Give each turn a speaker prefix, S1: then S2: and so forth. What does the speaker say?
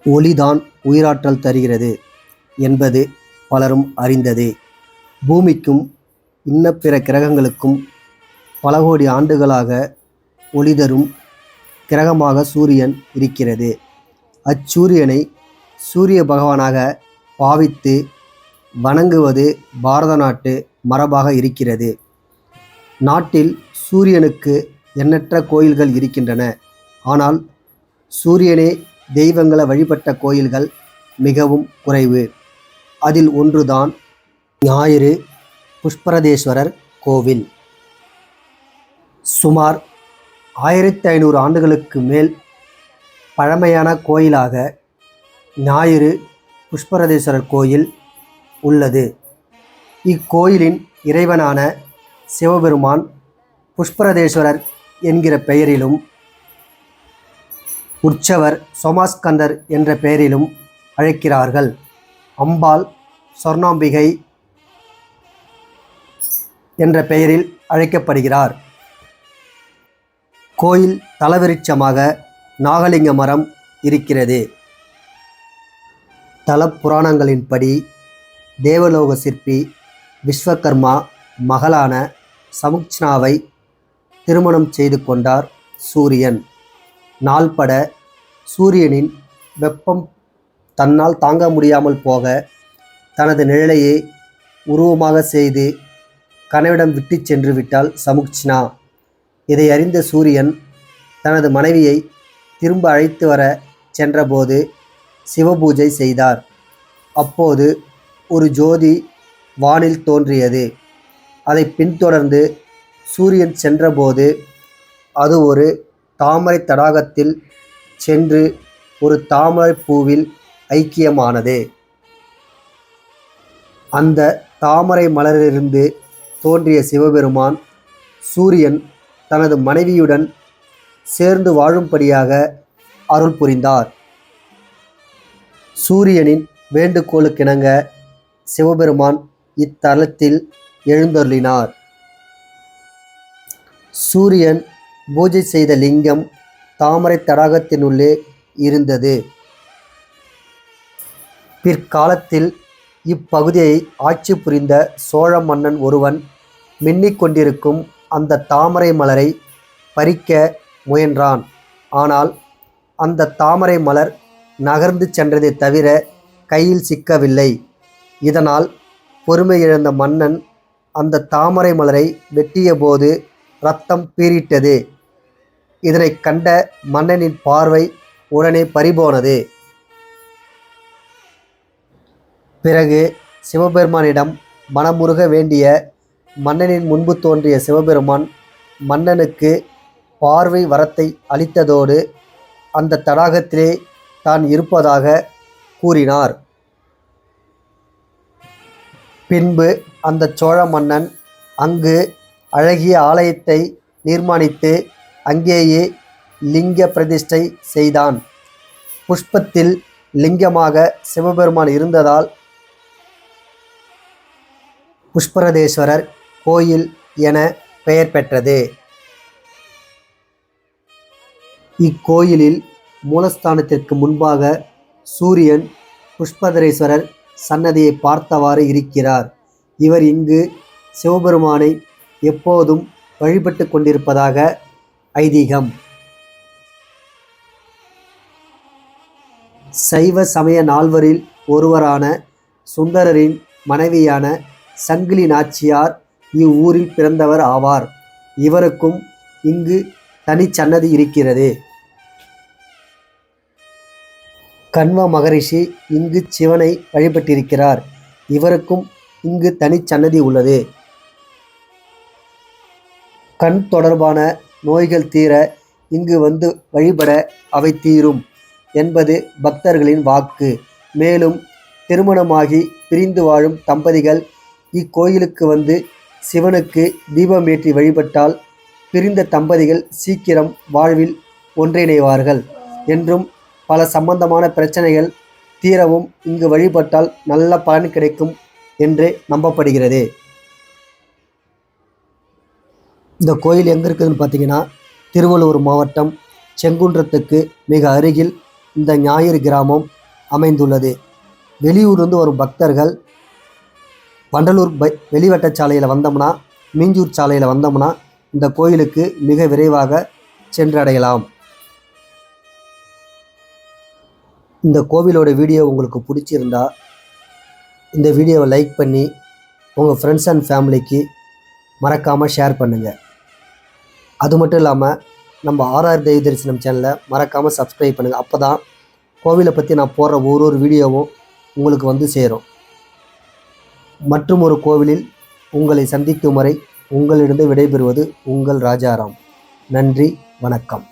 S1: ஒளிதான் உயிராற்றல் தருகிறது என்பது பலரும் அறிந்ததே. பூமிக்கும் இன்ன பிற கிரகங்களுக்கும் பல கோடி ஆண்டுகளாக ஒளி தரும் கிரகமாக சூரியன் இருக்கிறது. அச்சூரியனை சூரிய பகவானாக பாவித்து வணங்குவது பாரத நாட்டு மரபாக இருக்கிறது. நாட்டில் சூரியனுக்கு எண்ணற்ற கோயில்கள் இருக்கின்றன. ஆனால் சூரியனே தெய்வங்களை வழிபட்ட கோயில்கள் மிகவும் குறைவு. அதில் ஒன்றுதான் ஞாயிறு புஷ்பரதேஸ்வரர் கோவில். சுமார் 1500 ஆண்டுகளுக்கு மேல் பழமையான கோயிலாக ஞாயிறு புஷ்பரதேஸ்வரர் கோயில் உள்ளது. இக்கோயிலின் இறைவனான சிவபெருமான் புஷ்பரதேஸ்வரர் என்கிற பெயரிலும் உற்சவர் சோமாஸ்கந்தர் என்ற பெயரிலும் அழைக்கிறார்கள். அம்பாள் சொர்ணாம்பிகை என்ற பெயரில் அழைக்கப்படுகிறார். கோயில் தலவிருட்சமாக நாகலிங்க மரம் இருக்கிறது. தல புராணங்களின்படி தேவலோக சிற்பி விஸ்வகர்மா மகளான சமுக்ஷ்னாவை திருமணம் செய்து கொண்டார் சூரியன். நாள்பட சூரியனின் வெப்பம் தன்னால் தாங்க முடியாமல் போக தனது நிழலையே உருவமாக செய்து கணவனிடம் விட்டு சென்று விட்டாள் சமுக்ஷ்னா. இதை அறிந்த சூரியன் தனது மனைவியை திரும்ப அழைத்து வர சென்றபோது சிவபூஜை செய்தார். அப்போது ஒரு ஜோதி வானில் தோன்றியது. அதை பின்தொடர்ந்து சூரியன் சென்றபோது அது ஒரு தாமரை தடாகத்தில் சென்று ஒரு தாமரை பூவில் ஐக்கியமானது. அந்த தாமரை மலரிலிருந்து தோன்றிய சிவபெருமான் சூரியன் தனது மனைவியுடன் சேர்ந்து வாழும்படியாக அருள் புரிந்தார். சூரியனின் வேண்டுகோளுக்கிணங்க சிவபெருமான் இத்தலத்தில் எழுந்தருளினார். சூரியன் பூஜை செய்த லிங்கம் தாமரை தடாகத்தினுள்ளே இருந்தது. பிற்காலத்தில் இப்பகுதியை ஆட்சி புரிந்த சோழ மன்னன் ஒருவன் மின்னிக் கொண்டிருக்கும் அந்த தாமரை மலரை பறிக்க முயன்றான். ஆனால் அந்த தாமரை மலர் நகர்ந்து சென்றதை தவிர கையில் சிக்கவில்லை. இதனால் பொறுமை இழந்த மன்னன் அந்த தாமரை மலரை வெட்டிய போது இரத்தம் பீரிட்டது. இதனை கண்ட மன்னனின் பார்வை உடனே பறிபோனது. பிறகு சிவபெருமானிடம் மனமுருக வேண்டிய மன்னனின் முன்பு தோன்றிய சிவபெருமான் மன்னனுக்கு பார்வை வரத்தை அளித்ததோடு அந்த தடாகத்திலே தான் இருப்பதாக கூறினார். பின்பு அந்த சோழ மன்னன் அங்கு அழகிய ஆலயத்தை நிர்மாணித்து அங்கேயே லிங்க பிரதிஷ்டை செய்தான். புஷ்பத்தில் லிங்கமாக சிவபெருமான் இருந்ததால் புஷ்பரதேஸ்வரர் கோயில் என பெயர் பெற்றது. இக்கோயிலில் மூலஸ்தானத்திற்கு முன்பாக சூரியன் புஷ்பரதேஸ்வரர் சன்னதியை பார்த்தவாறு இருக்கிறார். இவர் இங்கு சிவபெருமானை எப்போதும் வழிபட்டு கொண்டிருப்பதாக ஐதீகம். சைவ சமய நால்வரில் ஒருவரான சுந்தரரின் மனைவியான சங்கிலி நாச்சியார் இவ்வூரில் பிறந்தவர் ஆவார். இவருக்கும் இங்கு தனிச்சன்னதி இருக்கிறது. கண்வ மகரிஷி இங்கு சிவனை வழிபட்டிருக்கிறார். இவருக்கும் இங்கு தனிச்சன்னதி உள்ளது. கண் தொடர்பான நோய்கள் தீர இங்கு வந்து வழிபட அவை தீரும் என்பது பக்தர்களின் வாக்கு. மேலும் திருமணமாகி பிரிந்து வாழும் தம்பதிகள் இக்கோயிலுக்கு வந்து சிவனுக்கு தீபமேற்றி வழிபட்டால் பிரிந்த தம்பதிகள் சீக்கிரம் வாழ்வில் ஒன்றிணைவார்கள் என்றும் பல சம்பந்தமான பிரச்சனைகள் தீரவும் இங்கு வழிபட்டால் நல்ல பலன் கிடைக்கும் என்று நம்பப்படுகிறது. இந்த கோயில் எங்கே இருக்குதுன்னு பார்த்தீங்கன்னா திருவள்ளூர் மாவட்டம் செங்குன்றத்துக்கு மிக அருகில் இந்த ஞாயிறு கிராமம் அமைந்துள்ளது. வெளியூர்லேருந்து வரும் பக்தர்கள் வண்டலூர் வெளிவட்ட சாலையில் வந்தோம்னா, மீஞ்சூர் சாலையில் வந்தோம்னா இந்த கோயிலுக்கு மிக விரைவாக சென்றடையலாம். இந்த கோவிலோட வீடியோ உங்களுக்கு பிடிச்சிருந்தா இந்த வீடியோவை லைக் பண்ணி உங்கள் ஃப்ரெண்ட்ஸ் அண்ட் ஃபேமிலிக்கு மறக்காமல் ஷேர் பண்ணுங்கள். அது மட்டும் இல்லாமல் நம்ம ஆர்ஆர் தெய்வ தரிசனம் சேனலை மறக்காமல் சப்ஸ்கிரைப் பண்ணுங்கள். அப்போ தான் கோவிலை பற்றி நான் போடுற ஒரு வீடியோவும் உங்களுக்கு வந்து சேரும். மற்றும் ஒரு கோவிலில் உங்களை சந்திக்கும் வரை உங்களிடம் விடைபெறுவது உங்கள் ராஜாராம். நன்றி, வணக்கம்.